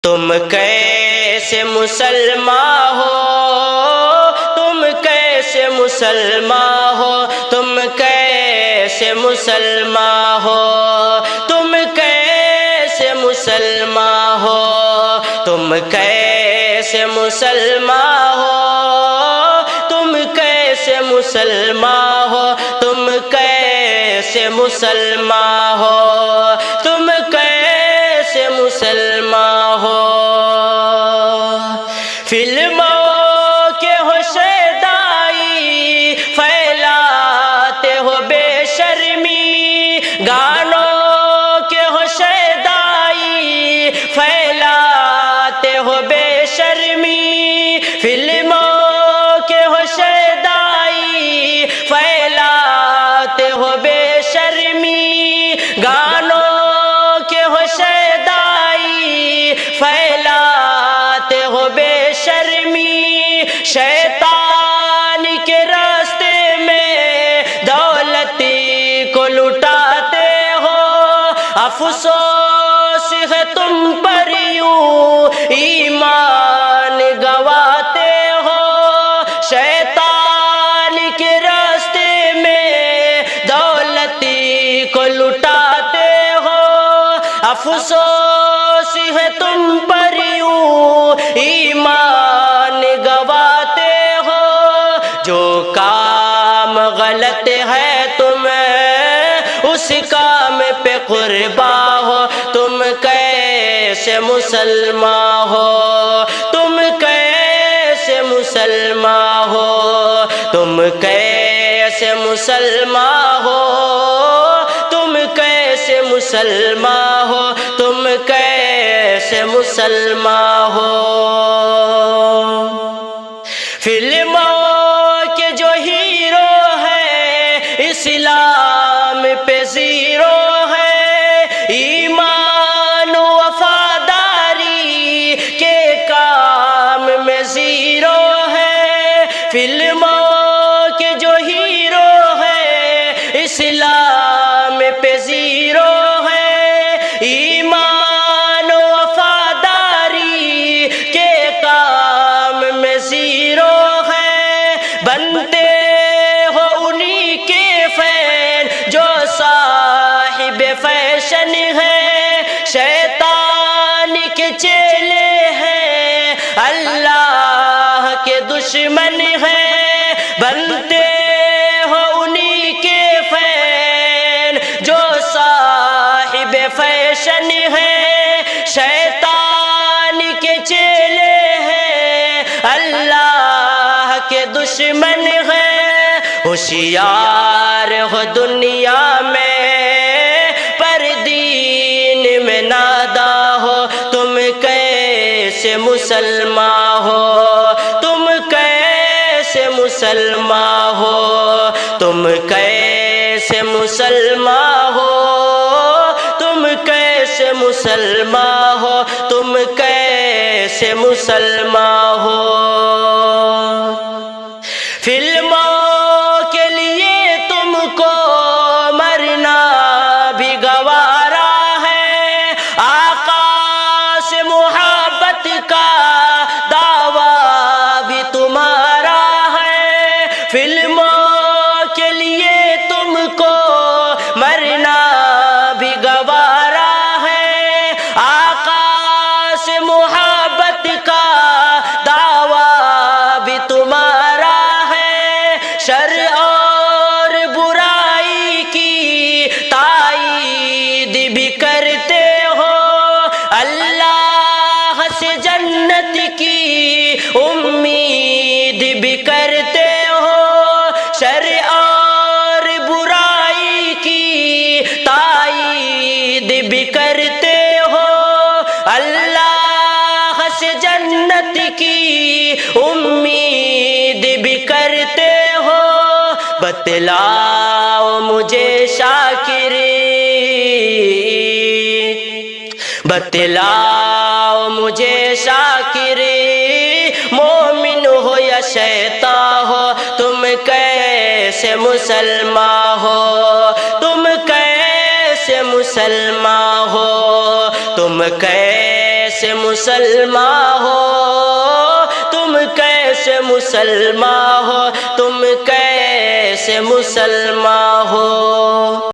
تم کیسے مسلمان ہو، تم کیسے مسلمان ہو، تم کیسے مسلمان ہو، تم کیسے مسلمان ہو، تم کیسے مسلمان ہو، تم کیسے مسلمان ہو، تم کیسے مسلمان ہو، تم کیسے مسلمان ہو۔ فلموں کے ہو شیدائی پھیلاتے ہو بے شرمی، گانوں کے ہو شیدائی پھیلاتے ہو بے شرمی، فلموں کے ہو شیدائی پھیلاتے ہو بے شرمی، گانوں کے ہو شیدائی پھیلاتے ہو بے شرمی، شیطان کے راستے میں دولتی کو لٹاتے ہو، افسوس ہے تم پر یوں ایمان گواتے ہو، شیطان کے راستے میں دولتی کو لٹاتے ہو، افسوس ہے تم پر یوں ایمان گواتے ہو، جو کام غلط ہے تم اس کام پہ قربان ہو، تم کیسے مسلمان ہو، تم کیسے مسلمان ہو، تم کیسے مسلمان ہو، تم کیسے مسلمان ہو، تم کیسے مسلمان ہو۔ فلموں کے جو ہیرو ہے اسلام پہ زیرو ہے، ایمان و وفاداری کے کام میں زیرو ہے، فلموں کے جو ہیرو ہے اسلام پہ زیرو ہے، ایمان و وفاداری کے کام میں زیرو ہے، بنتے ہو انہی کے فین جو صاحب فیشن ہے، شیطان کے چیلے ہیں اللہ کے دشمن ہیں، بنتے ہو انہی کے فین جو صاحب فیشن ہے، شیطان کے چیلے ہیں اللہ کے دشمن ہیں، ہوشیار ہو دنیا میں پر دین میں نادا ہو، تم کیسے مسلمان ہو، تم کیسے مسلمان ہو، تم کیسے مسلمان ہو، تم کیسے مسلمان ہو، تم کیسے مسلمان ہو۔ فلموں کے لیے تم کو مرنا بھی گوارا ہے، آقا سے محبت کا دعویٰ بھی تمہارا ہے، فلموں کے لیے تم کو مرنا بھی گوارا ہے، آقا سے محبت کا دعویٰ بھی تمہارا ہے، شر اور برائی کی تائید بھی کرتے ہو، اللہ سے جنت کی امید بھی کرتے ہو، شر اور برائی کی تائید بھی کرتے ہو، اللہ سے جنت کی امید بھی کرتے ہو، بتلاؤ مجھے شاکری، بتلاؤ مجھے شاکری، مومن ہو یا شیطان ہو، تم کیسے مسلمان ہو، تم کیسے مسلمان ہو، تم کیسے کیسے مسلمان ہو تم کیسے مسلمان ہو تم کیسے مسلمان ہو